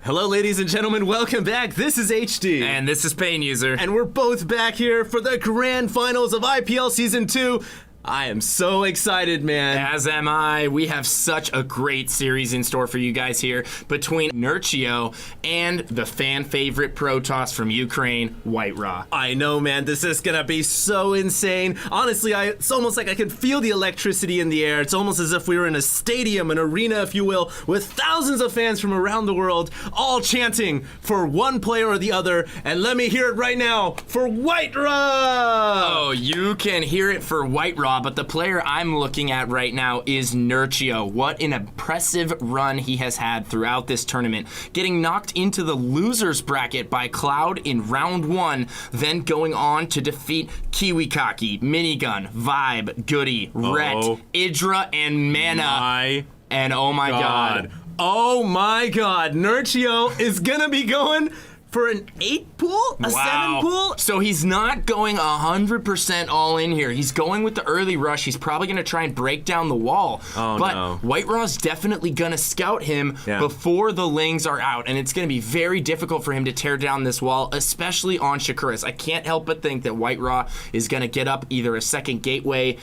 Hello, ladies and gentlemen. Welcome back. This is HD. And this is Pain User. And we're both back here for the grand finals of IPL Season 2. I am so excited, man. As am I. We have such a great series in store for you guys here between Nerchio and the fan favorite Protoss from Ukraine, White Ra. I know, man. This is gonna be so insane. Honestly, it's almost like I could feel the electricity in the air. It's almost as if we were in a stadium, an arena, if you will, with thousands of fans from around the world, all chanting for one player or the other. And let me hear it right now for White Ra! Oh, you can hear it for White Ra. But the player I'm looking at right now is Nerchio. What an impressive run he has had throughout this tournament. Getting knocked into the losers bracket by Cloud in round 1, then going on to defeat Kiwikaki, Minigun, Vibe, Goody, Ret, Idra, and Mana. And oh my god. Oh my god. Nerchio is gonna be going for an 8 pool? A 7 pool? So he's not going 100% all in here. He's going with the early rush. He's probably going to try and break down the wall. But White Ra's definitely going to scout him before the Lings are out. And it's going to be very difficult for him to tear down this wall, especially on Shakuras. I can't help but think that White Ra is going to get up either a second gateway.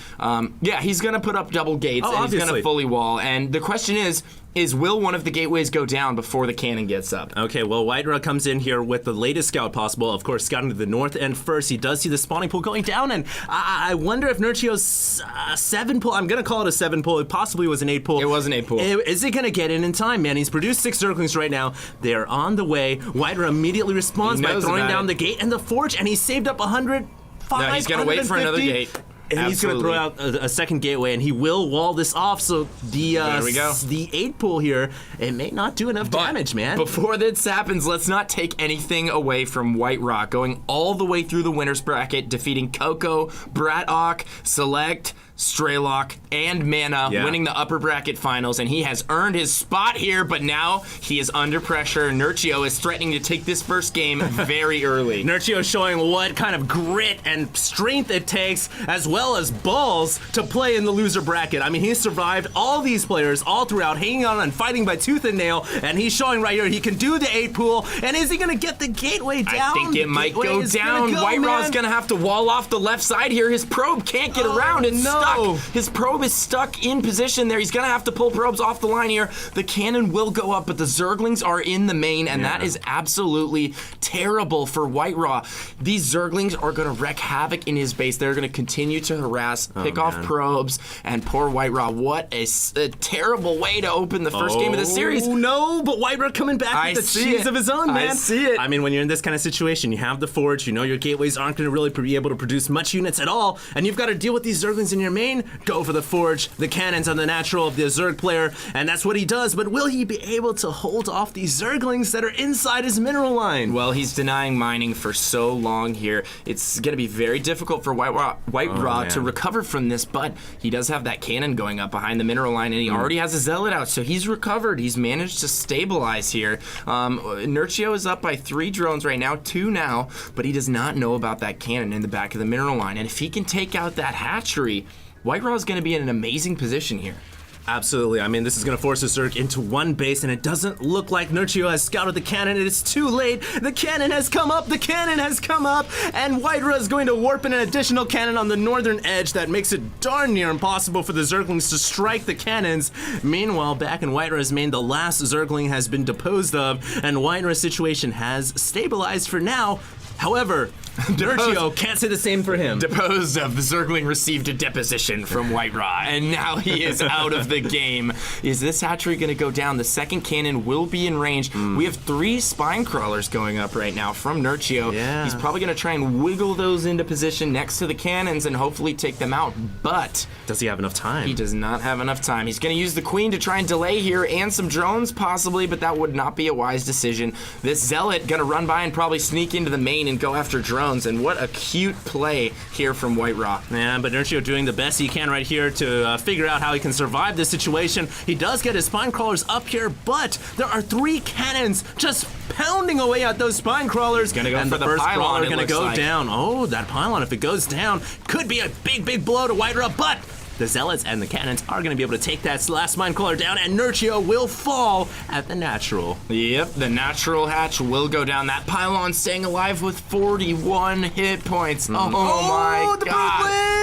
He's going to put up double gates and he's going to fully wall. And the question is will one of the gateways go down before the cannon gets up? Okay, well, White Ra comes in here with the latest scout possible. Of course, scouting to the north end first. He does see the spawning pool going down, and I wonder if Nerchio's 7 pool, I'm going to call it a 7 pool. It possibly was an 8 pool. It was an 8 pool. Is he going to get in time, man? He's produced 6 Zerglings right now. They are on the way. White Ra immediately responds by throwing down the gate and the forge, and he saved up 105. No, he's going to wait for another gate. And he's going to throw out a second gateway, and he will wall this off. So the 8 pool here, it may not do enough damage, man. Before this happens, let's not take anything away from White Ra. Going all the way through the winners bracket, defeating Coco, Bratok, Select, Straylock, and Mana, winning the upper bracket finals, and he has earned his spot here, but now he is under pressure. Nerchio is threatening to take this first game very early. Nerchio is showing what kind of grit and strength it takes, as well as balls, to play in the loser bracket. I mean, he's survived all these players all throughout, hanging on and fighting by tooth and nail, and he's showing right here he can do the 8 pool, and is he going to get the gateway down? I think it might go down. White Ra's going to have to wall off the left side here. His probe can't get around. It's stuck. His probe is stuck in position there. He's going to have to pull probes off the line here. The cannon will go up, but the Zerglings are in the main, and that is absolutely terrible for White Ra. These Zerglings are going to wreak havoc in his base. They're going to continue to harass, pick off probes, and poor White Ra. What a terrible way to open the first game of the series. Oh, no, but White Ra coming back with the cheese of his own, man. I see it. I mean, when you're in this kind of situation, you have the forge, you know your gateways aren't going to really be able to produce much units at all, and you've got to deal with these Zerglings in your main. Go for the forge, the cannons on the natural of the Zerg player, and that's what he does, but will he be able to hold off these Zerglings that are inside his mineral line? Well, he's denying mining for so long here. It's going to be very difficult for White Ra to recover from this, but he does have that cannon going up behind the mineral line, and he already has a zealot out, so he's recovered. He's managed to stabilize here. Nerchio is up by 3 drones right now, 2 now, but he does not know about that cannon in the back of the mineral line, and if he can take out that hatchery, White Ra is going to be in an amazing position here. Absolutely. I mean, this is going to force the Zerg into one base, and it doesn't look like Nerchio has scouted the cannon. It is too late. The cannon has come up. The cannon has come up, and White Ra is going to warp in an additional cannon on the northern edge that makes it darn near impossible for the Zerglings to strike the cannons. Meanwhile, back in White Ra's main, the last Zergling has been disposed of, and White Ra's situation has stabilized for now. However, Nerchio can't say the same for him. Deposed of. The Zergling received a deposition from White Ra, and now he is out of the game. Is this hatchery going to go down? The second cannon will be in range. We have 3 spine crawlers going up right now from Nerchio. He's probably going to try and wiggle those into position next to the cannons and hopefully take them out, but does he have enough time? He does not have enough time. He's going to use the queen to try and delay here, and some drones possibly, but that would not be a wise decision. This zealot going to run by and probably sneak into the main and go after drones, and what a cute play here from White Ra. Yeah, but Nerchio doing the best he can right here to figure out how he can survive this situation. He does get his spine crawlers up here, but there are 3 cannons just pounding away at those spine crawlers. Gonna go and for the the first pylon, crawler it gonna looks go like. down. Oh, that pylon, if it goes down, could be a big blow to White Ra, but the Zealots and the Cannons are going to be able to take that last Mind Caller down, and Nerchio will fall at the natural. Yep, the natural hatch will go down. That pylon staying alive with 41 hit points. Oh my god.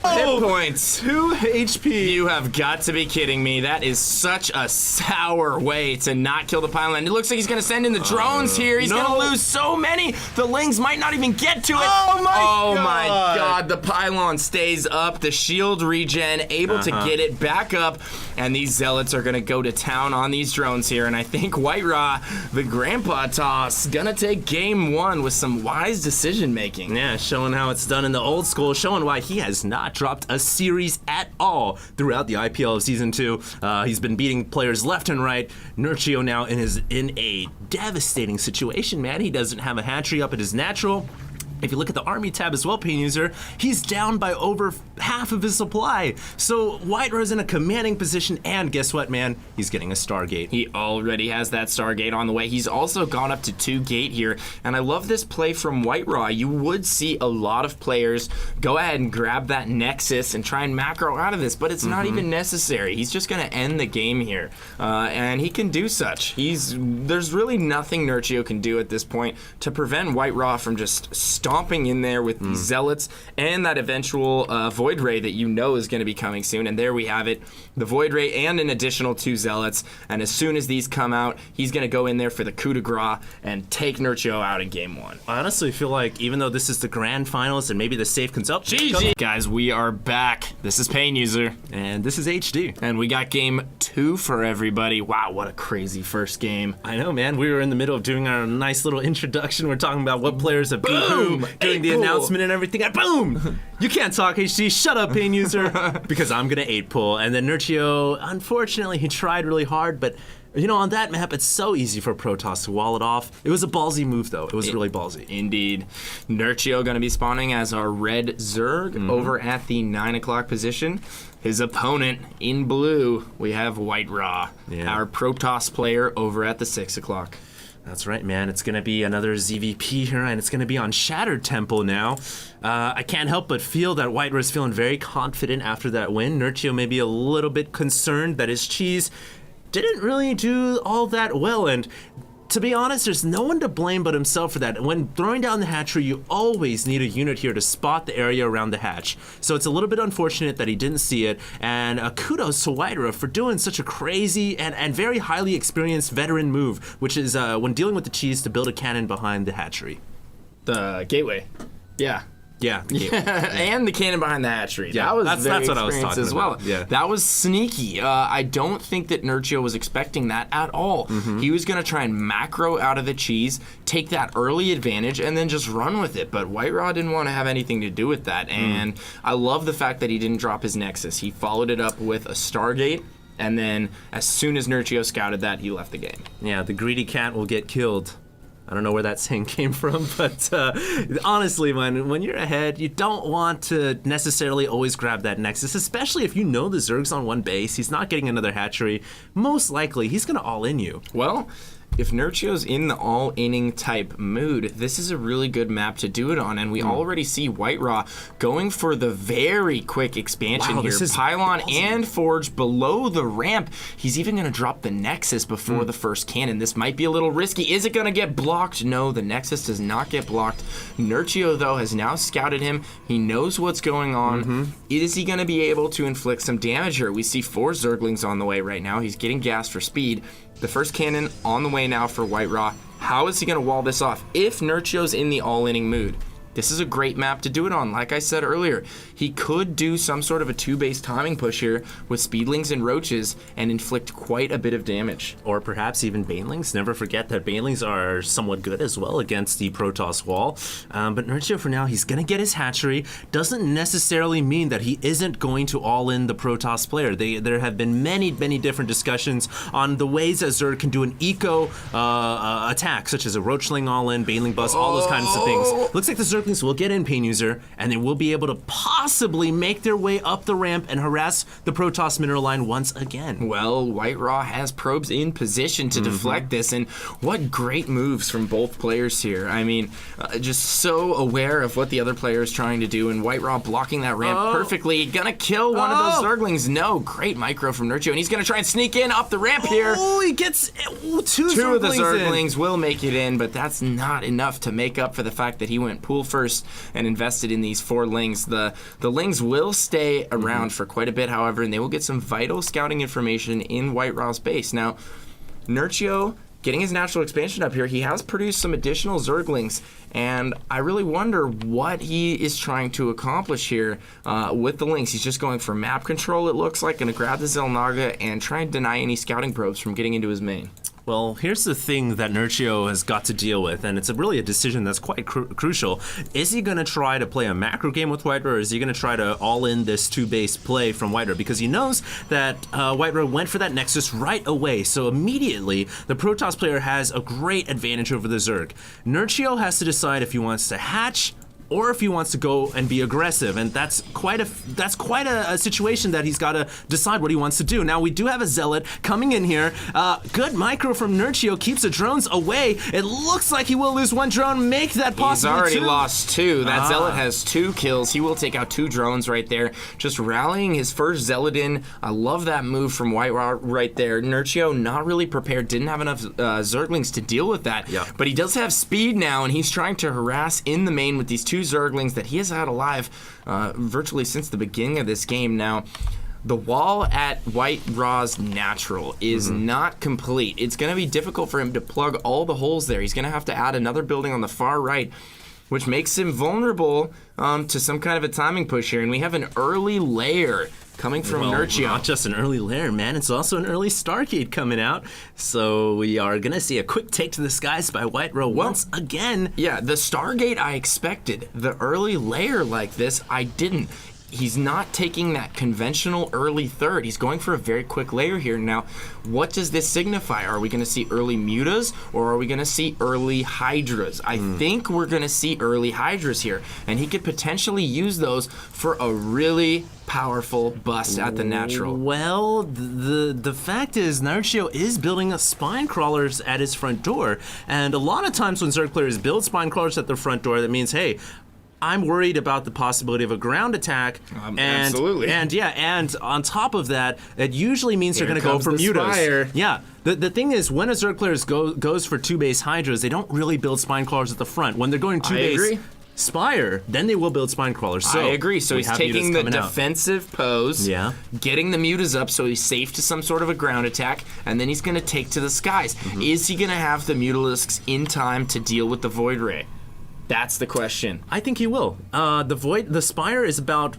Hit points. 2 HP. You have got to be kidding me. That is such a sour way to not kill the pylon. It looks like he's going to send in the drones here. He's going to lose so many. The Lings might not even get to it. Oh my god. The pylon stays up. The shield regen, able to get it back up. And these Zealots are going to go to town on these drones here. And I think White Ra, the grandpa toss, going to take game 1 with some wise decision making. Yeah, showing how it's done in the old school, showing why he has not dropped a series at all throughout the IPL of Season 2. He's been beating players left and right. Nerchio now is in a devastating situation, man. He doesn't have a hatchery up at his natural. If you look at the army tab as well, Pain User, he's down by over half of his supply. So White Ra's in a commanding position, and guess what, man? He's getting a Stargate. He already has that Stargate on the way. He's also gone up to 2 gate here, and I love this play from White Ra. You would see a lot of players go ahead and grab that Nexus and try and macro out of this, but it's not even necessary. He's just going to end the game here, and he can do such. There's really nothing Nerchio can do at this point to prevent White Ra from just stomping in there with the Zealots and that eventual Void Ray that you know is going to be coming soon. And there we have it, the Void Ray and an additional 2 Zealots. And as soon as these come out, he's going to go in there for the coup de grace and take Nerchio out in game 1. I honestly feel like even though this is the grand finals and maybe the safe consumption. GG. Guys, we are back. This is Pain User. And this is HD. And we got game 2 for everybody. Wow, what a crazy first game. I know, man. We were in the middle of doing our nice little introduction. We're talking about what players have beat who, doing the announcement and everything, and boom! You can't talk, HD. Shut up, Pain User, because I'm gonna 8-pull. And then Nerchio, unfortunately, he tried really hard, but you know, on that map, it's so easy for Protoss to wall it off. It was a ballsy move, though. It was really ballsy. Indeed. Nerchio gonna be spawning as our red Zerg over at the 9 o'clock position. His opponent in blue, we have White Ra, our Protoss player over at the 6 o'clock. That's right, man. It's going to be another ZVP here, and it's going to be on Shattered Temple now. I can't help but feel that White Ra's feeling very confident after that win. Nerchio may be a little bit concerned that his cheese didn't really do all that well, and to be honest, there's no one to blame but himself for that. When throwing down the hatchery, you always need a unit here to spot the area around the hatch. So it's a little bit unfortunate that he didn't see it, and kudos to White Ra for doing such a crazy and very highly experienced veteran move, which is when dealing with the cheese to build a cannon behind the hatchery. The gateway. Yeah. Yeah, and the cannon behind the hatchery. Yeah, that was that's what I was talking as well. about. Yeah. That was sneaky. I don't think that Nerchio was expecting that at all. He was going to try and macro out of the cheese, take that early advantage, and then just run with it. But White Ra didn't want to have anything to do with that. And I love the fact that he didn't drop his Nexus. He followed it up with a Stargate. And then as soon as Nerchio scouted that, he left the game. Yeah, the greedy cat will get killed. I don't know where that saying came from, but honestly, when you're ahead, you don't want to necessarily always grab that Nexus, especially if you know the Zerg's on one base, he's not getting another hatchery. Most likely, he's going to all-in you. Well, if Nerchio's in the all-inning type mood, this is a really good map to do it on, and we already see White Ra going for the very quick expansion here. This is Pylon ballsy. and Forge below the ramp. He's even going to drop the Nexus before the first cannon. This might be a little risky. Is it going to get blocked? No, the Nexus does not get blocked. Nerchio, though, has now scouted him. He knows what's going on. Is he going to be able to inflict some damage here? We see 4 Zerglings on the way right now. He's getting gas for speed. The first cannon on the way now for White Ra. How is he going to wall this off if Nerchio's in the all-inning mood? This is a great map to do it on. Like I said earlier, he could do some sort of a 2-base timing push here with Speedlings and Roaches and inflict quite a bit of damage. Or perhaps even Banelings. Never forget that Banelings are somewhat good as well against the Protoss wall. But Nerchio, for now, he's going to get his hatchery. Doesn't necessarily mean that he isn't going to all-in the Protoss player. There have been many different discussions on the ways that Zerg can do an eco attack, such as a Roachling all-in, Baneling bust, all those kinds of things. Looks like the Zerg Zerglings will get in Pain User, and they will be able to possibly make their way up the ramp and harass the Protoss mineral line once again. Well, White Ra has probes in position to deflect this, and what great moves from both players here. I mean, just so aware of what the other player is trying to do, and White Ra blocking that ramp perfectly. Gonna kill one of those Zerglings. No, great micro from Nerchio, and he's gonna try and sneak in up the ramp here. Oh, he gets two of the Zerglings will make it in, but that's not enough to make up for the fact that he went pool first and invested in these 4 Lings. The Lings will stay around for quite a bit, however, and they will get some vital scouting information in White Ra's base. Now, Nerchio getting his natural expansion up here, he has produced some additional Zerglings, and I really wonder what he is trying to accomplish here with the Lings. He's just going for map control, it looks like, going to grab the Xel'Naga and try and deny any scouting probes from getting into his main. Well, here's the thing that Nerchio has got to deal with, and it's really a decision that's quite crucial. Is he going to try to play a macro game with White Ra, or is he going to try to all-in this 2-base play from White Ra? Because he knows that White Ra went for that Nexus right away, so immediately the Protoss player has a great advantage over the Zerg. Nerchio has to decide if he wants to hatch or if he wants to go and be aggressive, and that's quite a situation that he's got to decide what he wants to do. Now, we do have a Zealot coming in here. Good micro from Nerchio, keeps the drones away. It looks like he will lose 1 drone, make that possible. He's already lost 2. That Zealot has 2 kills. He will take out 2 drones right there. Just rallying his first Zealot in. I love that move from White Ra right there. Nerchio not really prepared, didn't have enough Zerglings to deal with that. Yep. But he does have speed now, and he's trying to harass in the main with these 2 Zerglings that he has had alive virtually since the beginning of this game. Now, the wall at White Ra's natural is not complete. It's going to be difficult for him to plug all the holes there. He's going to have to add another building on the far right, which makes him vulnerable to some kind of a timing push here. And we have an early layer coming from Nerchio. Not just an early lair, man. It's also an early Stargate coming out. So we are going to see a quick take to the skies by White Ra once again. Yeah, the Stargate I expected. The early lair like this, I didn't. He's not taking that conventional early third. He's going for a very quick layer here. Now, what does this signify? Are we going to see early mutas, or are we going to see early hydras? I think we're going to see early hydras here, and he could potentially use those for a really powerful bust at the natural. Well, the fact is, Nerchio is building a spine crawlers at his front door, and a lot of times when Zerg players build spine crawlers at their front door, that means, hey, I'm worried about the possibility of a ground attack. Absolutely. And on top of that, it usually means they're going to go for mutas. Yeah. The thing is, when a Zerg player goes for 2-base hydras, they don't really build spine crawlers at the front. When they're going 2-base Spire, then they will build spine crawlers. So I agree. So he's taking the defensive pose, getting the mutas up so he's safe to some sort of a ground attack, and then he's going to take to the skies. Is he going to have the mutalisks in time to deal with the Void Ray? That's the question. I think he will. The Spire is about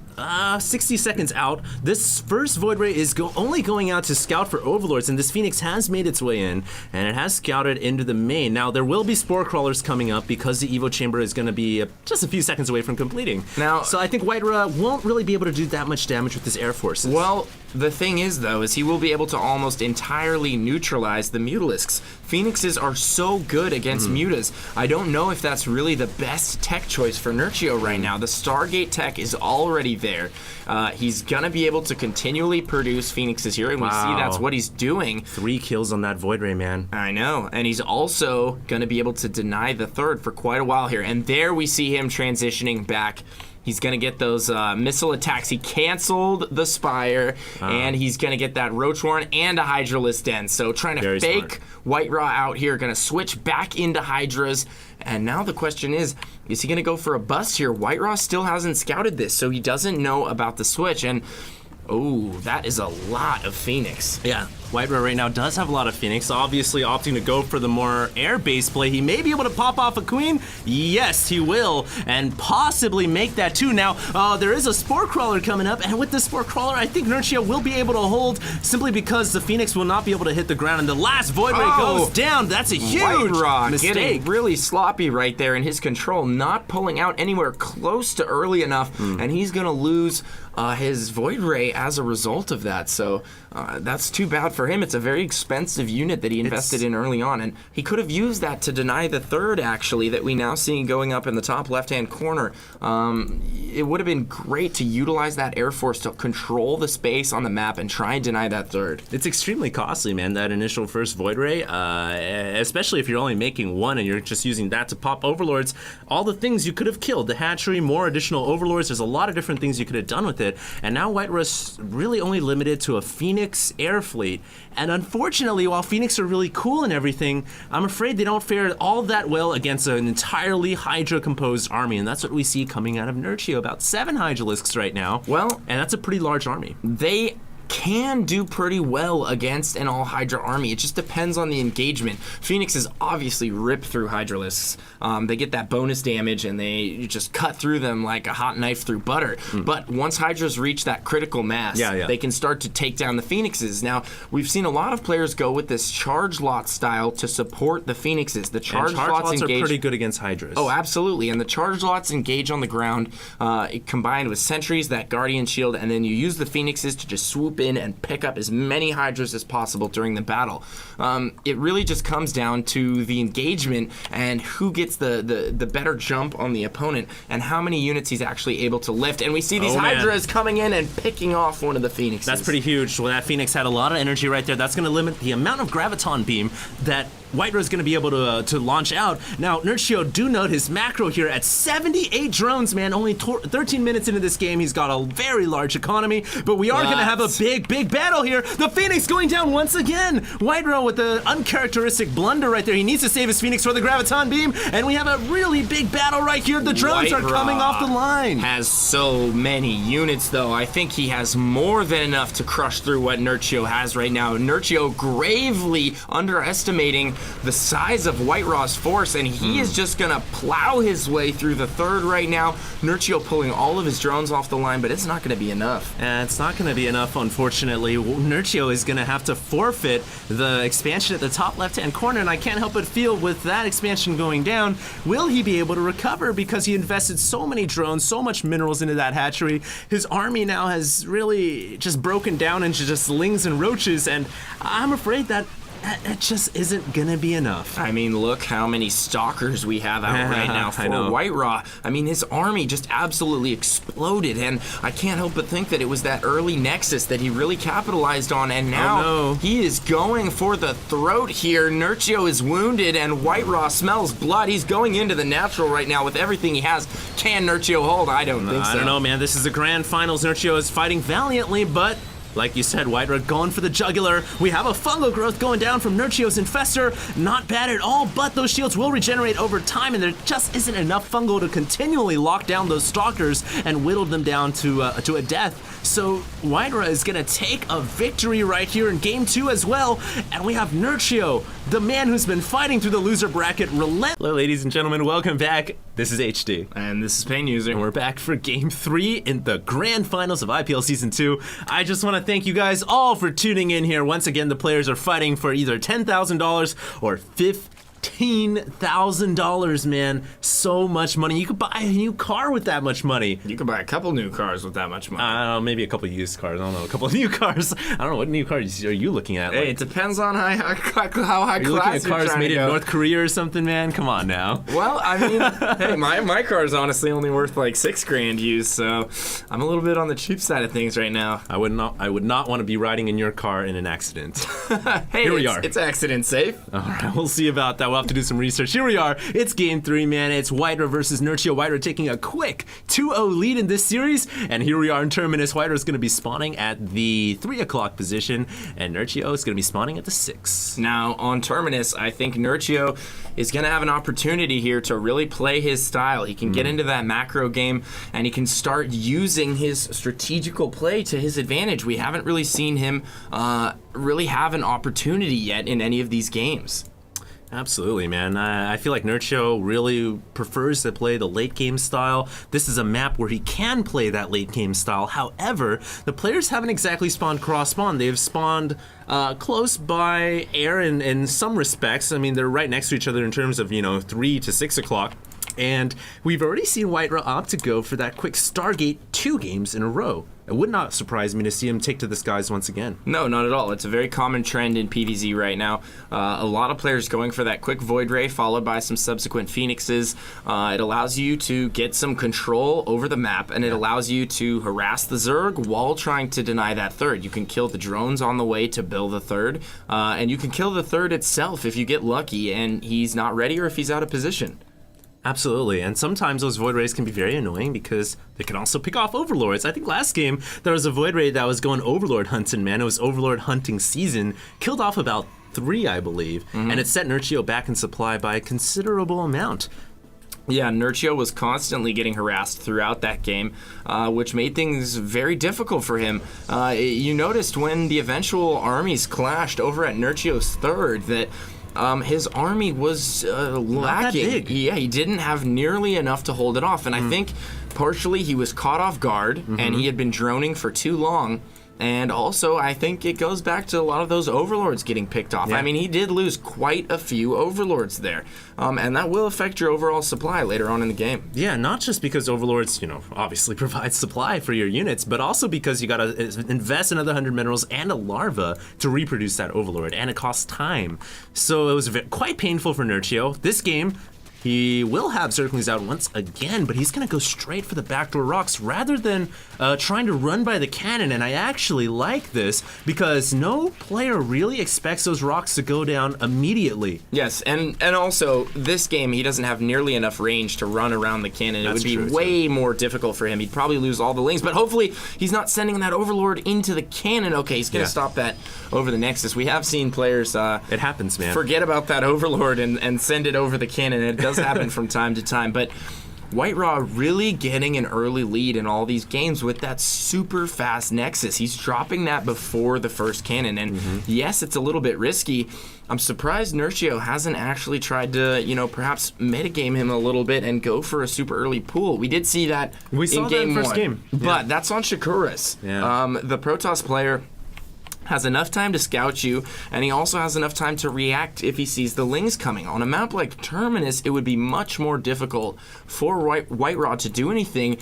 60 seconds out. This first Void Ray is only going out to scout for Overlords, and this Phoenix has made its way in, and it has scouted into the main. Now, there will be Spore Crawlers coming up because the Evo Chamber is going to be just a few seconds away from completing. Now, so I think White Ra won't really be able to do that much damage with his Air Forces. Well, the thing is, though, is he will be able to almost entirely neutralize the Mutalisks. Phoenixes are so good against mutas. I don't know if that's really the best tech choice for Nerchio right now. The Stargate tech is already there. He's going to be able to continually produce Phoenixes here, and we see that's what he's doing. 3 kills on that Void Ray, man. I know, and he's also going to be able to deny the third for quite a while here. And there we see him transitioning back. He's going to get those missile attacks. He canceled the Spire, and he's going to get that Roach Warren and a Hydralisk Den. So trying to fake White Ra out here, going to switch back into Hydras. And now the question is he going to go for a bust here? White Ra still hasn't scouted this, so he doesn't know about the switch. And, oh, that is a lot of Phoenix. Yeah. White Ra right now does have a lot of Phoenix, obviously opting to go for the more air-based play. He may be able to pop off a Queen. Yes, he will, and possibly make that too. Now, there is a Spore Crawler coming up, and with the Spore Crawler, I think Nerchio will be able to hold simply because the Phoenix will not be able to hit the ground, and the last Void Ray goes down. That's a huge White Ra mistake. Getting really sloppy right there in his control, not pulling out anywhere close to early enough, and he's going to lose his Void Ray as a result of that. So that's too bad for him, it's a very expensive unit that he invested in early on, and he could have used that to deny the third, actually, that we now see going up in the top left-hand corner. It would have been great to utilize that Air Force to control the space on the map and try and deny that third. It's extremely costly, man, that initial first Void Ray, especially if you're only making one and you're just using that to pop Overlords. All the things you could have killed, the hatchery, more additional Overlords, there's a lot of different things you could have done with it, and now White Ra's really only limited to a Phoenix air fleet. And unfortunately, while Phoenix are really cool and everything, I'm afraid they don't fare all that well against an entirely Hydra-composed army, and that's what we see coming out of Nerchio, about 7 Hydralisks right now. Well, and that's a pretty large army. They can do pretty well against an all Hydra army. It just depends on the engagement. Phoenix is obviously rip through Hydralisks. They get that bonus damage and they just cut through them like a hot knife through butter. But once Hydras reach that critical mass, they can start to take down the Phoenixes. Now, we've seen a lot of players go with this charge lot style to support the Phoenixes. The charge lots are pretty good against Hydras. Oh, absolutely. And the charge lots engage on the ground, combined with sentries, that Guardian Shield, and then you use the Phoenixes to just swoop in and pick up as many Hydras as possible during the battle. It really just comes down to the engagement and who gets the better jump on the opponent and how many units he's actually able to lift. And we see these Hydras coming in and picking off one of the Phoenixes. That's pretty huge. Well, that Phoenix had a lot of energy right there. That's going to limit the amount of Graviton Beam that White Ra is going to be able to launch out. Now, Nerchio, do note his macro here at 78 drones, man. Only 13 minutes into this game, he's got a very large economy, but we are going to have a big battle here. The Phoenix going down once again. White Ra with the uncharacteristic blunder right there. He needs to save his Phoenix for the Graviton Beam, and we have a really big battle right here. The drones are coming off the line. Has so many units, though. I think he has more than enough to crush through what Nerchio has right now. Nerchio gravely underestimating the size of White Ra's force, and he is just gonna plow his way through the third right now. Nerchio pulling all of his drones off the line, but it's not gonna be enough. It's not gonna be enough, unfortunately. Nerchio is gonna have to forfeit the expansion at the top left-hand corner, and I can't help but feel with that expansion going down, will he be able to recover because he invested so many drones, so much minerals into that hatchery. His army now has really just broken down into just slings and roaches, and I'm afraid that it just isn't gonna be enough. I mean, look how many stalkers we have out right now for White Ra. I mean, his army just absolutely exploded, and I can't help but think that it was that early Nexus that he really capitalized on, and now he is going for the throat here. Nerchio is wounded, and White Ra smells blood. He's going into the natural right now with everything he has. Can Nerchio hold? I don't think so. I don't know, man. This is the grand finals. Nerchio is fighting valiantly, but like you said, White Ra going for the jugular. We have a fungal growth going down from Nerchio's Infestor. Not bad at all, but those shields will regenerate over time, and there just isn't enough fungal to continually lock down those stalkers and whittle them down to a death. So White Ra is gonna take a victory right here in game 2 as well, and we have Nerchio, the man who's been fighting through the loser bracket, Hello, ladies and gentlemen, welcome back. This is HD. And this is Pain User. And we're back for game 3 in the grand finals of IPL Season 2. I just want to thank you guys all for tuning in here. Once again, the players are fighting for either $10,000 or $15,000, man. So much money. You could buy a new car with that much money. You could buy a couple new cars with that much money. I don't know, maybe a couple used cars. I don't know, a couple of new cars. I don't know, what new cars are you looking at? Hey, it depends on how high are you looking at cars made in North Korea or something, man? Come on now. Well, I mean, hey, my car is honestly only worth like $6,000 used, so I'm a little bit on the cheap side of things right now. I would not want to be riding in your car in an accident. Hey, here we are. It's accident safe. All right, we'll see about that. We'll have to do some research. Here we are. It's game 3, man. It's White Ra versus Nerchio. White Ra taking a quick 2-0 lead in this series, and here we are in Terminus. White Ra is going to be spawning at the 3 o'clock position, and Nerchio is going to be spawning at the 6. Now, on Terminus, I think Nerchio is going to have an opportunity here to really play his style. He can get into that macro game, and he can start using his strategical play to his advantage. We haven't really seen him really have an opportunity yet in any of these games. Absolutely, man. I feel like Nerchio really prefers to play the late game style. This is a map where he can play that late game style. However, the players haven't exactly spawned cross spawn. They've spawned close by air in some respects. I mean, they're right next to each other in terms of, 3 to 6 o'clock. And we've already seen White Ra opt to go for that quick Stargate 2 games in a row. It would not surprise me to see him take to the skies once again. No, not at all. It's a very common trend in PvZ right now. A lot of players going for that quick Void Ray followed by some subsequent Phoenixes. It allows you to get some control over the map, and it allows you to harass the Zerg while trying to deny that third. You can kill the drones on the way to build the third, and you can kill the third itself if you get lucky and he's not ready or if he's out of position. Absolutely, and sometimes those Void Rays can be very annoying because they can also pick off Overlords. I think last game there was a Void Ray that was going Overlord hunting, man. It was Overlord hunting season. Killed off about 3, I believe, and it set Nerchio back in supply by a considerable amount. Yeah, Nerchio was constantly getting harassed throughout that game, which made things very difficult for him. You noticed when the eventual armies clashed over at Nerchio's third that his army was lacking. Yeah, he didn't have nearly enough to hold it off. And I think partially he was caught off guard and he had been droning for too long. And also, I think it goes back to a lot of those Overlords getting picked off. Yeah. I mean, he did lose quite a few Overlords there. And that will affect your overall supply later on in the game. Yeah, not just because Overlords, obviously provide supply for your units, but also because you gotta invest another 100 minerals and a larva to reproduce that Overlord, and it costs time. So it was quite painful for Nerchio. This game, he will have Zerglings out once again, but he's going to go straight for the backdoor rocks rather than trying to run by the cannon. And I actually like this because no player really expects those rocks to go down immediately. Yes, and also this game, he doesn't have nearly enough range to run around the cannon. It would be way more difficult for him. He'd probably lose all the lings, but hopefully he's not sending that Overlord into the cannon. Okay, he's going to stop that over the Nexus. We have seen players it happens, man. Forget about that Overlord and send it over the cannon. It does happen from time to time, but White Ra really getting an early lead in all these games with that super fast Nexus. He's dropping that before the first cannon, and yes, it's a little bit risky. I'm surprised Nerchio hasn't actually tried to, perhaps metagame him a little bit and go for a super early pool. We did see that in game first one, game. But that's on Shakuras. Yeah. The Protoss player has enough time to scout you, and he also has enough time to react if he sees the lings coming. On a map like Terminus, it would be much more difficult for White Ra to do anything.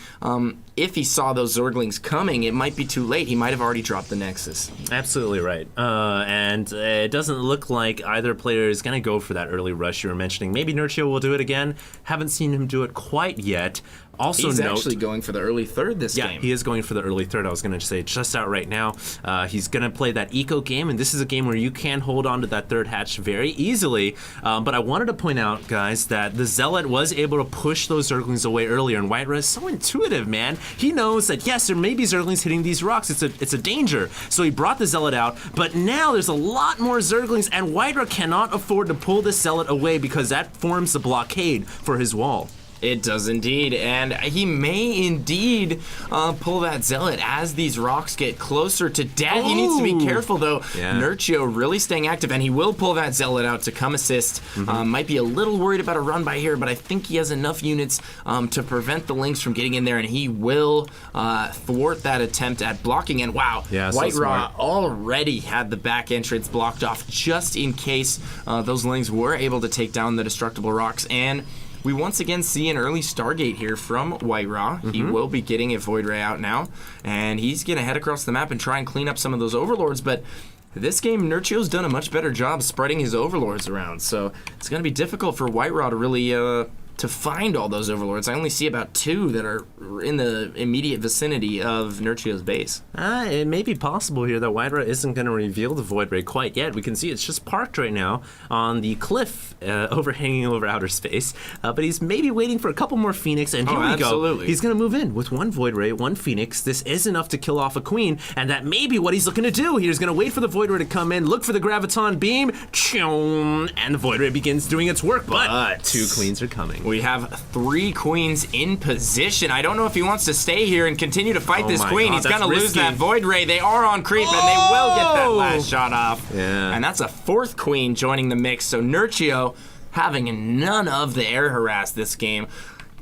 If he saw those Zerglings coming, it might be too late. He might have already dropped the Nexus. Absolutely right. And it doesn't look like either player is going to go for that early rush you were mentioning. Maybe Nerchio will do it again. Haven't seen him do it quite yet. Also, he's actually going for the early third this game. Yeah, he is going for the early third. I was going to say just out right now. He's going to play that eco game, and this is a game where you can hold on to that third hatch very easily. But I wanted to point out, guys, that the Zealot was able to push those Zerglings away earlier, and White Ra is so intuitive, man. He knows that, yes, there may be Zerglings hitting these rocks. It's a danger. So he brought the Zealot out, but now there's a lot more Zerglings, and White Ra cannot afford to pull the Zealot away because that forms the blockade for his wall. It does indeed, and he may indeed pull that Zealot as these rocks get closer to death. He needs to be careful, though. Yeah. Nerchio really staying active, and he will pull that Zealot out to come assist. Might be a little worried about a run by here, but I think he has enough units to prevent the Lynx from getting in there, and he will thwart that attempt at blocking. And wow, White Ra already had the back entrance blocked off just in case those Lynx were able to take down the destructible rocks. And we once again see an early Stargate here from White Ra. He will be getting a Void Ray out now, and he's going to head across the map and try and clean up some of those Overlords, but this game, Nerchio's done a much better job spreading his Overlords around, so it's going to be difficult for White Ra to really to find all those Overlords. I only see about 2 that are in the immediate vicinity of Nerchio's base. It may be possible here that White Ra isn't going to reveal the Void Ray quite yet. We can see it's just parked right now on the cliff overhanging over outer space, but he's maybe waiting for a couple more Phoenix, and here we go. He's going to move in with 1 Void Ray, 1 Phoenix. This is enough to kill off a Queen, and that may be what he's looking to do. He's going to wait for the Void Ray to come in, look for the Graviton Beam, and the Void Ray begins doing its work, but 2 Queens are coming. We have 3 Queens in position. I don't know if he wants to stay here and continue to fight this Queen. He's going to lose that Void Ray. They are on creep, and they will get that last shot off. Yeah. And that's a 4th Queen joining the mix. So Nerchio having none of the air harass this game.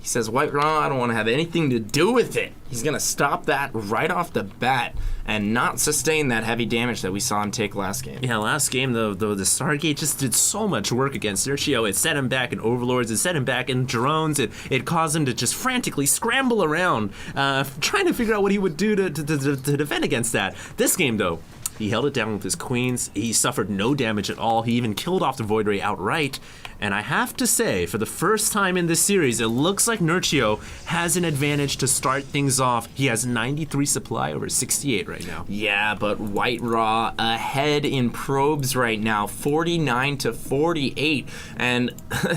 He says, White Ra, I don't want to have anything to do with it. He's going to stop that right off the bat and not sustain that heavy damage that we saw him take last game. Yeah, last game, though, the Stargate just did so much work against Nerchio. It set him back in Overlords, it set him back in drones, it caused him to just frantically scramble around, trying to figure out what he would do to defend against that. This game, though, he held it down with his queens. He suffered no damage at all. He even killed off the Void Ray outright. And I have to say, for the first time in this series, it looks like Nerchio has an advantage to start things off. He has 93 supply over 68 right now. Yeah, but White Ra ahead in probes right now, 49 to 48. And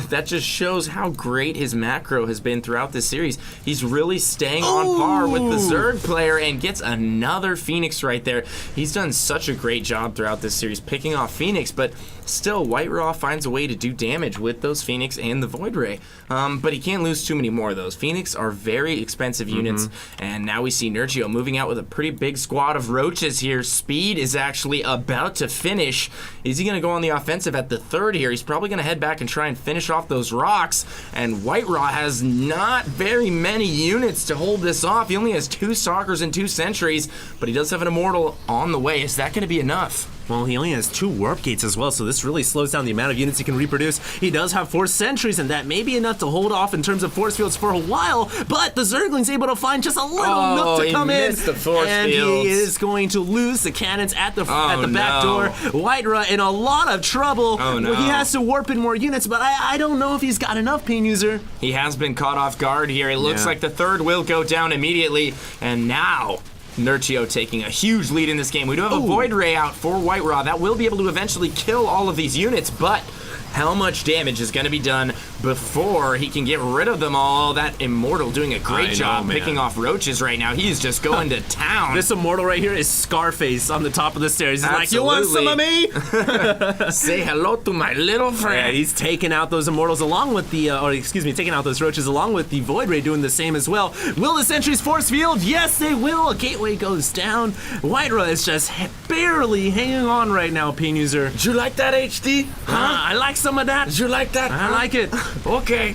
that just shows how great his macro has been throughout this series. He's really staying on par with the Zerg player and gets another Phoenix right there. He's done such a great job throughout this series picking off Phoenix, but still, White Ra finds a way to do damage with those Phoenix and the Void Ray. But he can't lose too many more of those. Phoenix are very expensive units, and now we see Nerchio moving out with a pretty big squad of roaches here. Speed is actually about to finish. Is he going to go on the offensive at the third here? He's probably going to head back and try and finish off those rocks, and White Ra has not very many units to hold this off. He only has 2 Stalkers and 2 Sentries, but he does have an Immortal on the way. Is that going to be enough? Well, he only has 2 Warp Gates as well, so this really slows down the amount of units he can reproduce. He does have 4 Sentries, and that may be enough to hold off in terms of force fields for a while, but the Zergling's able to find just a little nook to come in, the force and fields. he is going to lose the cannons at the back door. White Ra in a lot of trouble. He has to warp in more units, but I don't know if he's got enough, Pain User. He has been caught off guard here. It looks like the third will go down immediately, and now Nerchio taking a huge lead in this game. We do have a Void Ray out for White Ra. That will be able to eventually kill all of these units, but how much damage is going to be done before he can get rid of them all? That Immortal doing a great job picking off roaches right now. He's just going to town. This Immortal right here is Scarface on the top of the stairs. He's like, you want some of me? Say hello to my little friend. Yeah, he's taking out those Immortals along with the, taking out those roaches along with the Void Ray doing the same as well. Will the sentries force field? Yes, they will. A gateway goes down. White Ra is just barely hanging on right now, Pain User. Did you like that, HD? I like some of that. Did you like that? I like it. Okay.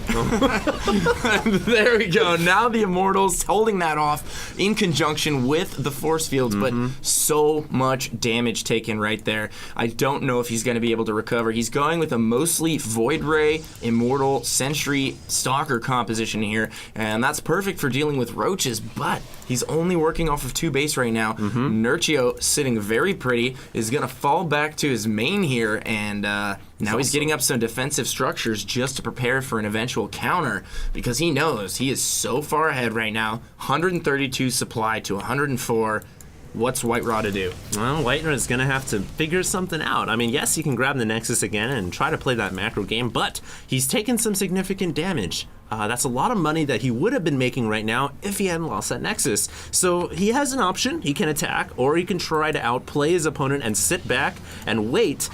There we go. Now the Immortals holding that off in conjunction with the force fields, but so much damage taken right there. I don't know if he's going to be able to recover. He's going with a mostly Void Ray, Immortal, Sentry, Stalker composition here, and that's perfect for dealing with roaches, but he's only working off of 2 base right now. Nerchio, sitting very pretty, is going to fall back to his main here, and now he's getting up some defensive structures just to prepare for an eventual counter, because he knows he is so far ahead right now. 132 supply to 104. What's White Ra to do? Well, White Ra is going to have to figure something out. I mean, yes, he can grab the Nexus again and try to play that macro game, but he's taken some significant damage. That's a lot of money that he would have been making right now if he hadn't lost that Nexus. So he has an option. He can attack, or he can try to outplay his opponent and sit back and wait.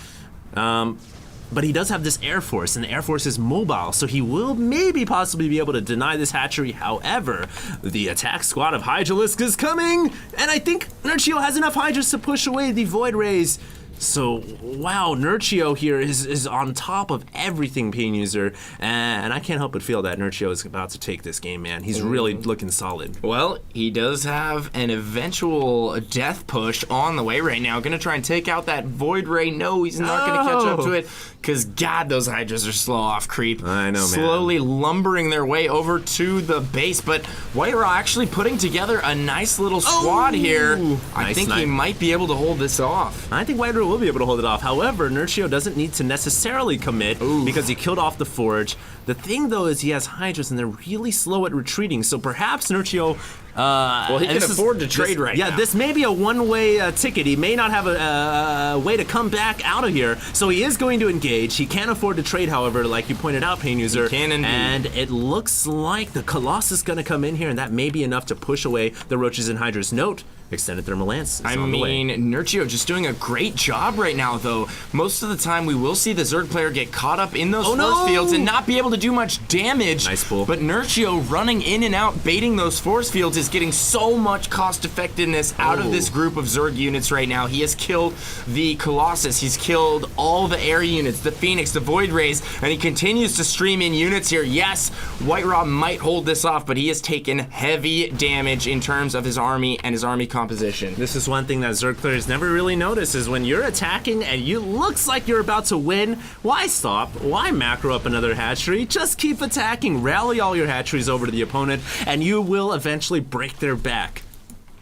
But he does have this Air Force, and the Air Force is mobile, so he will maybe possibly be able to deny this hatchery. However, the attack squad of Hydralisk is coming, and I think Nerchio has enough Hydras to push away the Void Rays. So, wow, Nerchio here is on top of everything, Pain User, and I can't help but feel that Nerchio is about to take this game, man. He's really looking solid. Well, he does have an eventual death push on the way right now. Gonna try and take out that Void Ray. No, he's not gonna catch up to it, because, God, those Hydras are slow off creep. I know, man. Slowly lumbering their way over to the base, but White Ra actually putting together a nice little squad here. I think he might be able to hold this off. I think White Ra will be able to hold it off. However, Nerchio doesn't need to necessarily commit because he killed off the Forge. The thing, though, is he has Hydras, and they're really slow at retreating, so perhaps Nerchio... well, he can afford to trade right now. Yeah, this may be a one-way ticket. He may not have a way to come back out of here, so he is going to engage. He can't afford to trade, however, like you pointed out, Pain User. He can indeed. And it looks like the Colossus is going to come in here, and that may be enough to push away the Roaches and Hydras. Note, extended thermal lance. I mean, Nerchio just doing a great job right now, though. Most of the time, we will see the Zerg player get caught up in those force fields and not be able to do much damage. Nice pull. But Nerchio running in and out, baiting those force fields is getting so much cost effectiveness out of this group of Zerg units right now. He has killed the Colossus. He's killed all the air units, the Phoenix, the Void Rays, and he continues to stream in units here. Yes, White Ra might hold this off, but he has taken heavy damage in terms of his army and his army composition. This is one thing that Zerg players never really notice is when you're attacking and you looks like you're about to win, why stop? Why macro up another hatchery? Just keep attacking. Rally all your hatcheries over to the opponent and you will eventually break their back.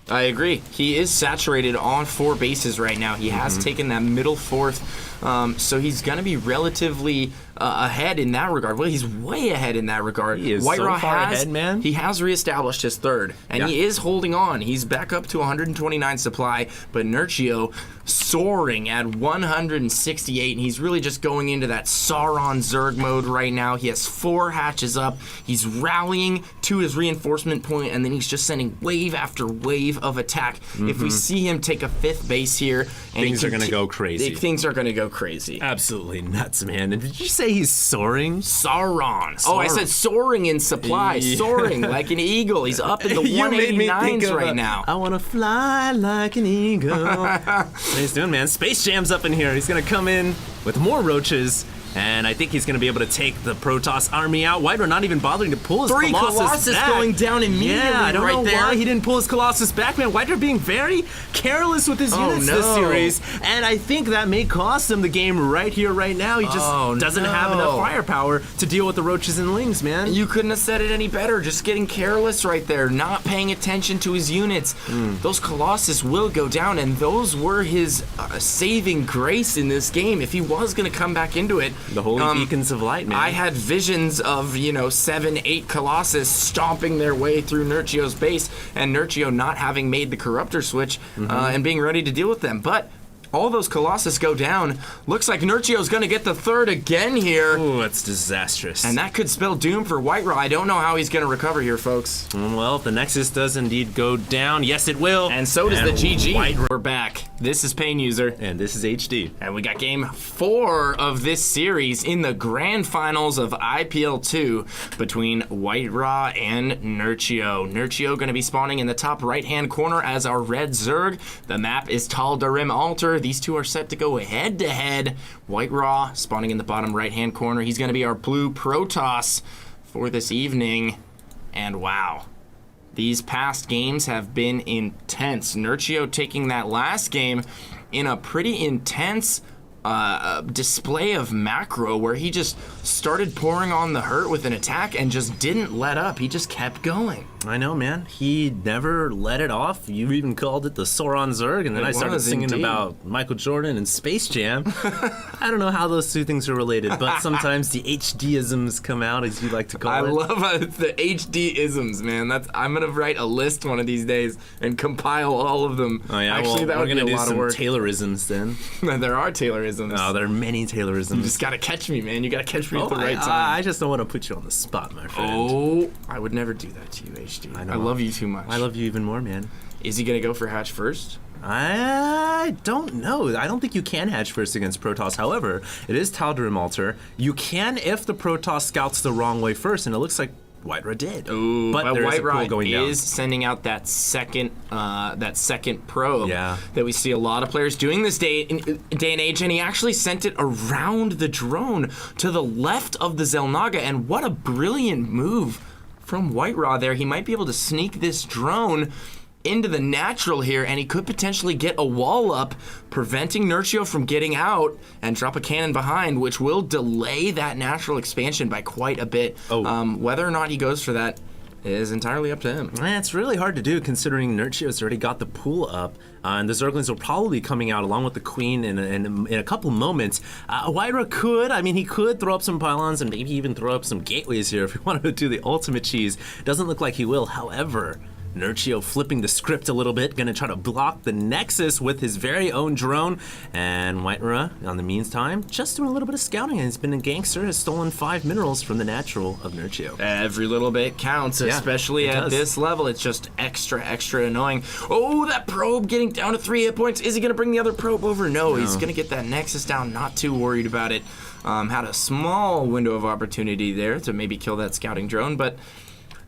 I agree. He is saturated on 4 bases right now. He has taken that middle 4th, so he's going to be relatively ahead in that regard. Well, he's way ahead in that regard. He is White Ra far ahead, man. He has reestablished his 3rd, and he is holding on. He's back up to 129 supply, but Nerchio soaring at 168, and he's really just going into that Sauron Zerg mode right now. He has 4 hatches up. He's rallying to his reinforcement point, and then he's just sending wave after wave of attack. If we see him take a 5th base here, and things are going to go crazy. Things are going to go crazy. Absolutely nuts, man. And did you say he's soaring? Sauron. Oh, I said soaring in supply. Soaring like an eagle. He's up in the 189s right now. I want to fly like an eagle. What he's doing, man. Space Jam's up in here. He's going to come in with more roaches. And I think he's going to be able to take the Protoss army out. White Ra not even bothering to pull his 3 Colossus back. going down immediately. Yeah, I don't know why he didn't pull his Colossus back, man. White Ra being very careless with his units this series. And I think that may cost him the game right here, right now. He just doesn't have enough firepower to deal with the roaches and lings, man. You couldn't have said it any better. Just getting careless right there. Not paying attention to his units. Those Colossus will go down, and those were his saving grace in this game. If he was going to come back into it, the holy beacons of light, man. I had visions of, 7, 8 Colossus stomping their way through Nerchio's base, and Nerchio not having made the Corruptor switch and being ready to deal with them. But all those Colossus go down. Looks like Nerchio's going to get the 3rd again here. Ooh, that's disastrous. And that could spell doom for White Ra. I don't know how he's going to recover here, folks. Well, if the Nexus does indeed go down, yes, it will. And so does the GG. We're back. This is Pain User. And this is HD. And we got game 4 of this series in the grand finals of IPL 2 between White Ra and Nerchio. Nerchio going to be spawning in the top right-hand corner as our red Zerg. The map is Tal'Darim Altar. These two are set to go head-to-head. White Ra spawning in the bottom right-hand corner. He's going to be our blue Protoss for this evening. And wow. These past games have been intense. Nerchio taking that last game in a pretty intense display of macro where he just started pouring on the hurt with an attack and just didn't let up. He just kept going. I know, man. He never let it off. You even called it the Sauron Zerg, and then I started singing about Michael Jordan and Space Jam. I don't know how those two things are related, but sometimes the HD-isms come out, as you like to call it. I love the HD-isms, man. I'm gonna write a list one of these days and compile all of them. Oh yeah, actually, that would be a lot of work. We're gonna do some Taylorisms then. There are Taylorisms. Oh, there are many Taylorisms. You just gotta catch me, man. You gotta catch me at the right time. I just don't want to put you on the spot, my friend. Oh, I would never do that to you, HD. I love you too much. I love you even more, man. Is he gonna go for hatch first? I don't know. I don't think you can hatch first against Protoss. However, it is Tal'Darim Altar. You can if the Protoss scouts the wrong way first, and it looks like White Ra did. Ooh, but White Ra going down. is sending out that second probe that we see a lot of players doing this day and age, and he actually sent it around the drone to the left of the Xel'Naga, and what a brilliant move from White Ra there. He might be able to sneak this drone into the natural here, and he could potentially get a wall up, preventing Nerchio from getting out and drop a cannon behind, which will delay that natural expansion by quite a bit. Whether or not he goes for that is entirely up to him. It's really hard to do considering Nerchio's already got the pool up, and the Zerglings will probably be coming out along with the Queen in a couple moments. White Ra he could throw up some pylons and maybe even throw up some gateways here if he wanted to do the ultimate cheese. Doesn't look like he will, however, Nerchio flipping the script a little bit, gonna try to block the Nexus with his very own drone. And White Ra, on the meantime, just doing a little bit of scouting, and he's been a gangster, has stolen 5 minerals from the natural of Nerchio. Every little bit counts, especially at this level. It's just extra annoying. Oh, that probe getting down to 3 hit points. Is he gonna bring the other probe over? No, he's gonna get that Nexus down, not too worried about it. Had a small window of opportunity there to maybe kill that scouting drone, but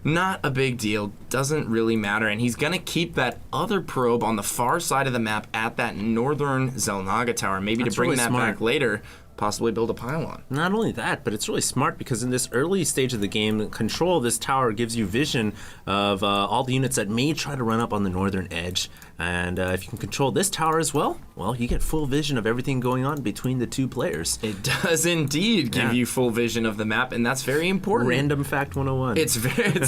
not a big deal. Doesn't really matter. And he's going to keep that other probe on the far side of the map at that northern Zelnaga tower, maybe to bring that back later. Possibly build a pylon. Not only that, but it's really smart because in this early stage of the game, control of this tower gives you vision of all the units that may try to run up on the northern edge. And if you can control this tower as well, you get full vision of everything going on between the 2 players. It does indeed give you full vision of the map, and that's very important. Random fact 101. It's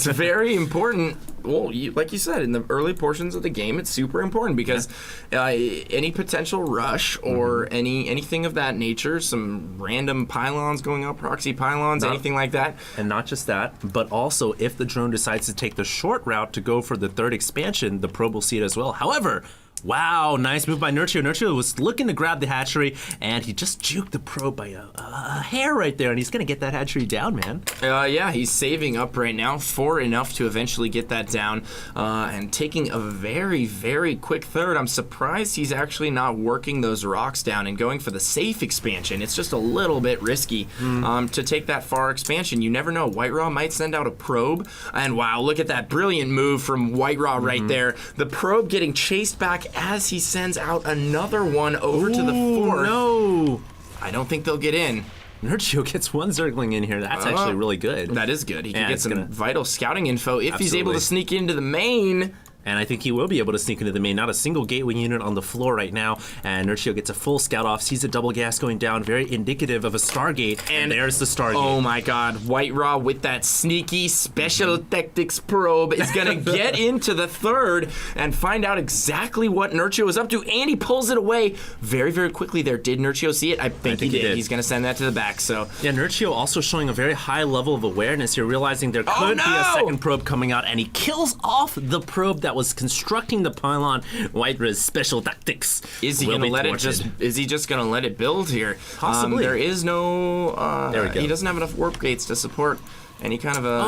very important. Well, like you said, in the early portions of the game, it's super important because any potential rush or anything of that nature, some random pylons going up, proxy pylons, anything like that. And not just that, but also if the drone decides to take the short route to go for the 3rd expansion, the probe will see it as well. However, wow, nice move by Nerchio. Nerchio was looking to grab the hatchery, and he just juked the probe by a hair right there, and he's going to get that hatchery down, man. Yeah, he's saving up right now for enough to eventually get that down, and taking a very, very quick 3rd. I'm surprised he's actually not working those rocks down and going for the safe expansion. It's just a little bit risky to take that far expansion. You never know. White Ra might send out a probe, and wow, look at that brilliant move from White Ra right there. The probe getting chased back as he sends out another one over to the 4th. No! I don't think they'll get in. Nerchio gets 1 Zergling in here. That's actually really good. That is good. He can get some vital scouting info if he's able to sneak into the main. And I think he will be able to sneak into the main. Not a single gateway unit on the floor right now. And Nerchio gets a full scout off, sees a double gas going down, very indicative of a Stargate. And there's the Stargate. Oh my god, White Ra with that sneaky special tactics probe is going to get into the 3rd and find out exactly what Nerchio is up to. And he pulls it away very, very quickly there. Did Nerchio see it? I think he did. He's going to send that to the back. So yeah, Nerchio also showing a very high level of awareness here, realizing there could be a second probe coming out. And he kills off the probe that was constructing the pylon. White Ra's special tactics. Is he going to let it just? Is he just going to let it build here? Possibly. There is no. There we go. He doesn't have enough warp gates to support any kind of a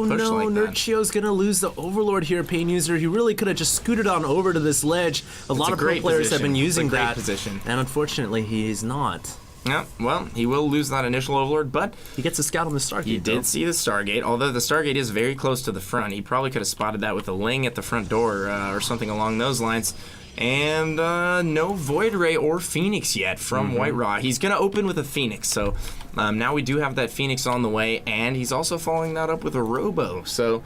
push like that. Nerchio's gonna lose the Overlord here, Pain User. He really could have just scooted on over to this ledge. A lot of pro players have been using that position, and unfortunately, he's not. Yeah, well, he will lose that initial Overlord, but he gets a scout on the Stargate. He did see the Stargate, although the Stargate is very close to the front. He probably could have spotted that with a Ling at the front door or something along those lines. And no Void Ray or Phoenix yet from White Ra. He's going to open with a Phoenix, so now we do have that Phoenix on the way, and he's also following that up with a Robo. So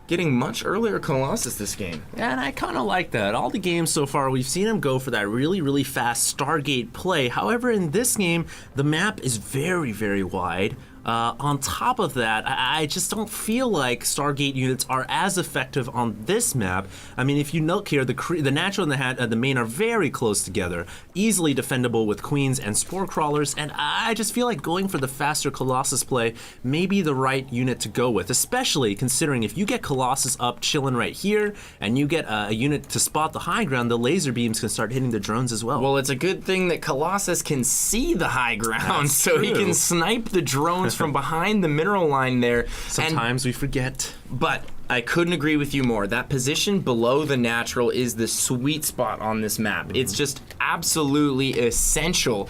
getting much earlier Colossus this game. Yeah, and I kind of like that. All the games so far, we've seen him go for that really, really fast Stargate play. However, in this game, the map is very, very wide. On top of that, I just don't feel like Stargate units are as effective on this map. I mean, if you look here, the natural and the main are very close together, easily defendable with queens and spore crawlers, and I just feel like going for the faster Colossus play may be the right unit to go with, especially considering if you get Colossus up chilling right here, and you get a unit to spot the high ground, the laser beams can start hitting the drones as well. Well, it's a good thing that Colossus can see the high ground, so he can snipe the drones from behind the mineral line there. Sometimes we forget. But I couldn't agree with you more. That position below the natural is the sweet spot on this map. It's just absolutely essential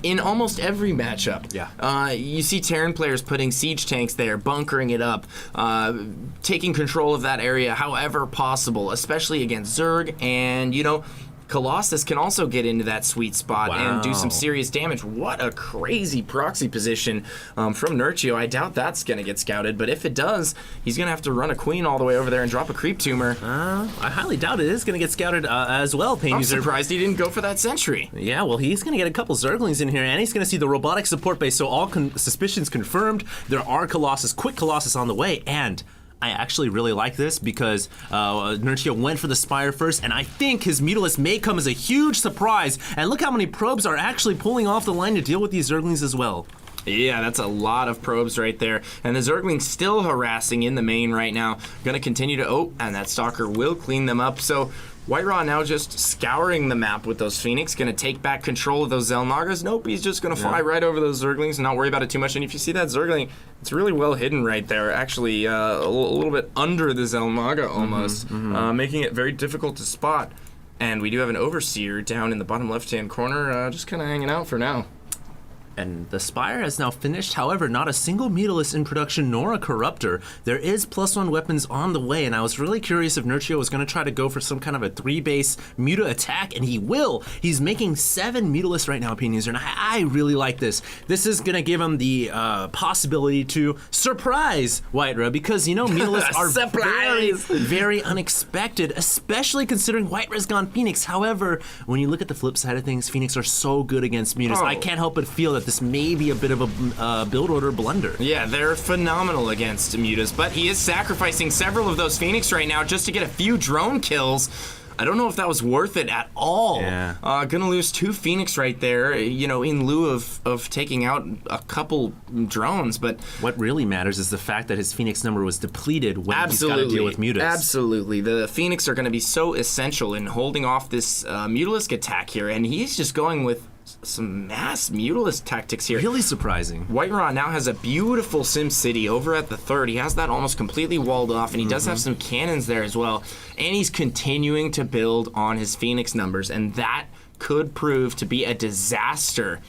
in almost every matchup. Yeah. You see Terran players putting siege tanks there, bunkering it up, taking control of that area however possible, especially against Zerg, and Colossus can also get into that sweet spot and do some serious damage. What a crazy proxy position from Nerchio. I doubt that's going to get scouted, but if it does, he's going to have to run a queen all the way over there and drop a creep tumor. I highly doubt it is going to get scouted as well, Pain User. I'm surprised he didn't go for that sentry. Yeah, well, he's going to get a couple Zerglings in here, and he's going to see the robotic support base, so all suspicions confirmed. There are quick Colossus on the way, and I actually really like this because Nerchio went for the Spire first, and I think his Mutalisk may come as a huge surprise. And look how many probes are actually pulling off the line to deal with these Zerglings as well. Yeah, that's a lot of probes right there. And the Zergling's still harassing in the main right now. Gonna continue to... Oh, and that Stalker will clean them up. So White Ra now just scouring the map with those Phoenix, gonna take back control of those Xel'Nagas. Nope, he's just gonna fly right over those Zerglings and not worry about it too much. And if you see that Zergling, it's really well hidden right there. Actually, a little bit under the Xel'Naga almost, making it very difficult to spot. And we do have an Overseer down in the bottom left-hand corner, just kind of hanging out for now. And the Spire has now finished. However, not a single Mutalisk in production nor a Corruptor. There is +1 weapons on the way, and I was really curious if Nerchio was going to try to go for some kind of a 3-base Muta attack, and he will. He's making 7 Mutalisks right now, Opinion User, and I really like this. This is going to give him the possibility to surprise White Ra, because, you know, Mutalisks are very unexpected, especially considering White Ra's gone Phoenix. However, when you look at the flip side of things, Phoenix are so good against Mutas. I can't help but feel that this may be a bit of a build order blunder. Yeah, they're phenomenal against Mutas, but he is sacrificing several of those Phoenix right now just to get a few drone kills. I don't know if that was worth it at all. Yeah. Gonna lose 2 Phoenix right there, you know, in lieu of taking out a couple drones, but... What really matters is the fact that his Phoenix number was depleted when he's got to deal with Mutas. Absolutely. The Phoenix are gonna be so essential in holding off this Mutalisk attack here, and he's just going with some mass Mutalisk tactics here. Really surprising. White Ra now has a beautiful Sim City over at the 3rd. He has that almost completely walled off, and he does have some cannons there as well. And he's continuing to build on his Phoenix numbers, and that could prove to be a disaster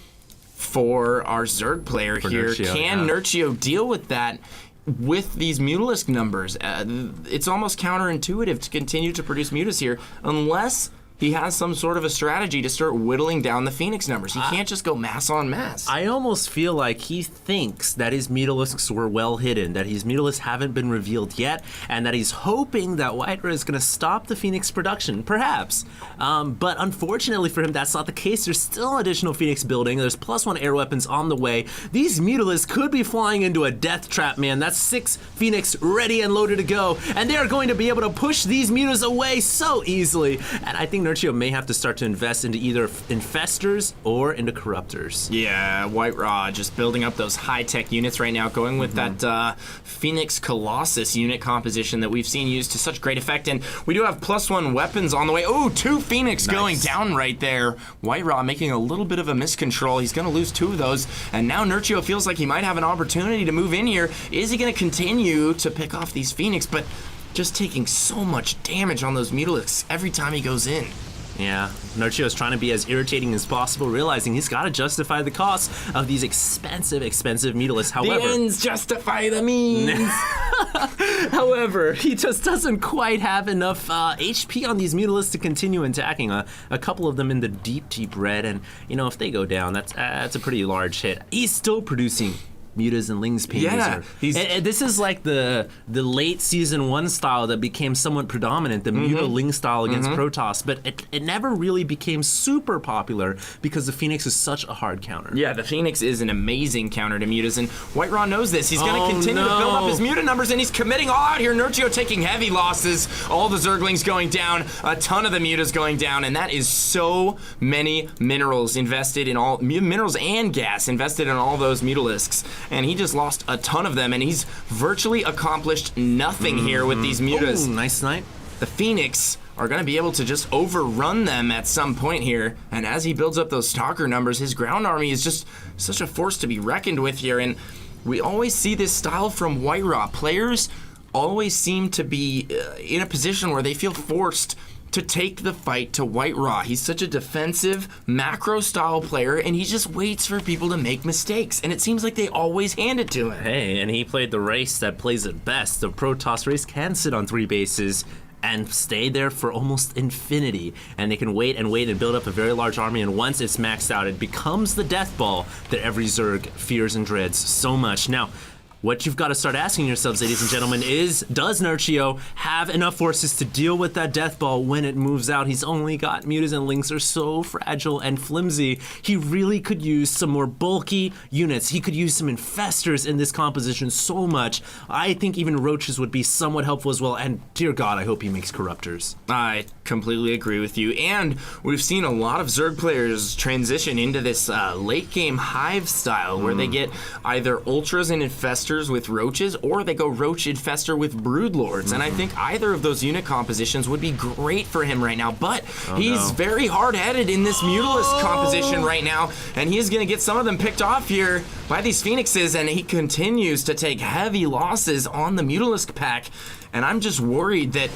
for our Zerg player here. Nerchio, Can Nerchio deal with that? With these Mutalisk numbers, it's almost counterintuitive to continue to produce Mutas here unless he has some sort of a strategy to start whittling down the Phoenix numbers. He can't just go mass on mass. I almost feel like he thinks that his Mutalisks were well hidden, that his Mutalisks haven't been revealed yet, and that he's hoping that White Ra is going to stop the Phoenix production, perhaps. But unfortunately for him, that's not the case. There's still additional Phoenix building. There's +1 air weapons on the way. These Mutalisks could be flying into a death trap, man. That's 6 Phoenix ready and loaded to go, and they are going to be able to push these Mutas away so easily. And I think Nerchio may have to start to invest into either infestors or into corruptors. Yeah, White Ra just building up those high-tech units right now, going with that Phoenix Colossus unit composition that we've seen used to such great effect. And we do have +1 weapons on the way. Oh, 2 Phoenix going down right there. White Ra making a little bit of a miscontrol. He's going to lose 2 of those. And now Nerchio feels like he might have an opportunity to move in here. Is he going to continue to pick off these Phoenix? But just taking so much damage on those Mutalisks every time he goes in. Yeah, Nerchio is trying to be as irritating as possible, realizing he's got to justify the cost of these expensive Mutalisks. However, the ends justify the means. However, he just doesn't quite have enough HP on these Mutalisks to continue attacking. A couple of them in the deep red, and you know, if they go down, that's a pretty large hit. He's still producing Mutas and Lings Pain User. This is like the late season 1 style that became somewhat predominant, the Muta Ling style against Protoss, but it never really became super popular because the Phoenix is such a hard counter. Yeah, the Phoenix is an amazing counter to Mutas, and White Ra knows this. He's going to continue to build up his Muta numbers, and he's committing all out here. Nerchio taking heavy losses, all the Zerglings going down, a ton of the Mutas going down, and that is so many minerals invested in all, minerals and gas invested in all those Mutalisks. And he just lost a ton of them, and he's virtually accomplished nothing here with these Mutas. Ooh, nice snipe. The Phoenix are going to be able to just overrun them at some point here, and as he builds up those Stalker numbers, his ground army is just such a force to be reckoned with here, and we always see this style from White Ra. Players always seem to be in a position where they feel forced to take the fight to White Ra. He's such a defensive, macro-style player, and he just waits for people to make mistakes, and it seems like they always hand it to him. Hey, and he played the race that plays it best. The Protoss race can sit on 3 bases and stay there for almost infinity, and they can wait and build up a very large army, and once it's maxed out, it becomes the death ball that every Zerg fears and dreads so much. Now, what you've got to start asking yourselves, ladies and gentlemen, is does Nerchio have enough forces to deal with that death ball when it moves out? He's only got mutas, and lings are so fragile and flimsy. He really could use some more bulky units. He could use some infestors in this composition so much. I think even roaches would be somewhat helpful as well, and dear God, I hope he makes corruptors. I completely agree with you, and we've seen a lot of Zerg players transition into this late game hive style where they get either ultras and infestors with roaches, or they go roach infestor with broodlords, and I think either of those unit compositions would be great for him right now, but he's very hard-headed in this Mutalisk composition right now, and he's going to get some of them picked off here by these Phoenixes, and he continues to take heavy losses on the Mutalisk pack, and I'm just worried that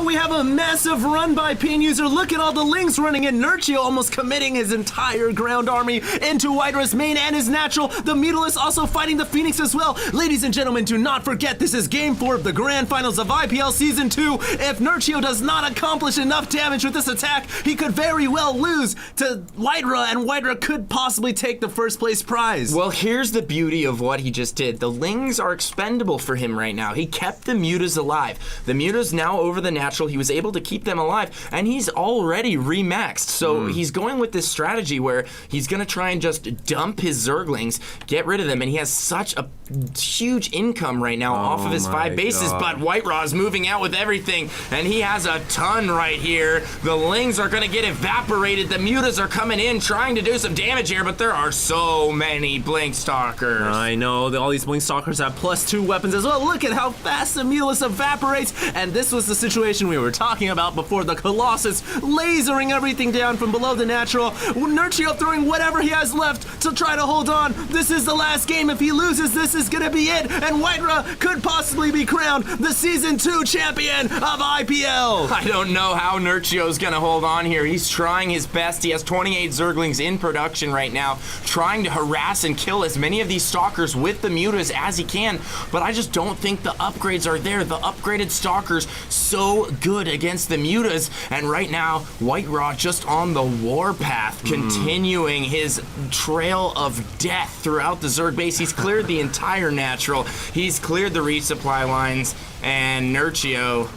we have a massive run by Pin User. Look at all the lings running in. Nerchio almost committing his entire ground army into White Ra's main and his natural. The Mutalisk also fighting the Phoenix as well. Ladies and gentlemen, do not forget this is Game 4 of the Grand Finals of IPL Season 2. If Nerchio does not accomplish enough damage with this attack, he could very well lose to White Ra, and White Ra could possibly take the first place prize. Well, here's the beauty of what he just did. The lings are expendable for him right now. He kept the mutas alive. The mutas now over the natural, he was able to keep them alive, and he's already remaxed. So he's going with this strategy where he's going to try and just dump his Zerglings, get rid of them, and he has such a huge income right now off of his 5 bases, but White Ra is moving out with everything, and he has a ton right here. The lings are going to get evaporated. The mutas are coming in, trying to do some damage here, but there are so many Blink Stalkers. I know, all these Blink Stalkers have +2 weapons as well. Look at how fast the Mutalisk evaporates, and this was the situation we were talking about before. The Colossus lasering everything down from below the natural. Nerchio throwing whatever he has left to try to hold on. This is the last game. If he loses, this is gonna be it, and White Ra could possibly be crowned the Season 2 champion of IPL. I don't know how Nerchio's gonna hold on here. He's trying his best. He has 28 Zerglings in production right now, trying to harass and kill as many of these Stalkers with the mutas as he can, but I just don't think the upgrades are there. The upgraded Stalkers so good against the mutas, and right now White Ra just on the warpath, continuing his trail of death throughout the Zerg base. He's cleared the entire natural, he's cleared the resupply lines, and Nerchio,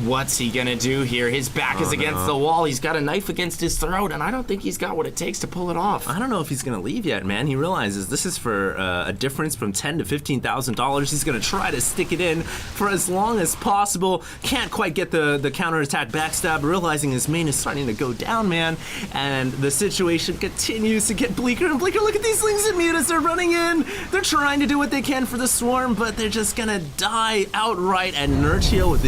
what's he gonna do here? His back is against the wall. He's got a knife against his throat, and I don't think he's got what it takes to pull it off. I don't know if he's gonna leave yet, man. He realizes this is for a difference from $10,000 to $15,000. He's gonna try to stick it in for as long as possible. Can't quite get the counterattack backstab, realizing his main is starting to go down, man. And the situation continues to get bleaker and bleaker. Look at these lings and mutas. They're running in. They're trying to do what they can for the swarm, but they're just gonna die outright. And Nerchio with the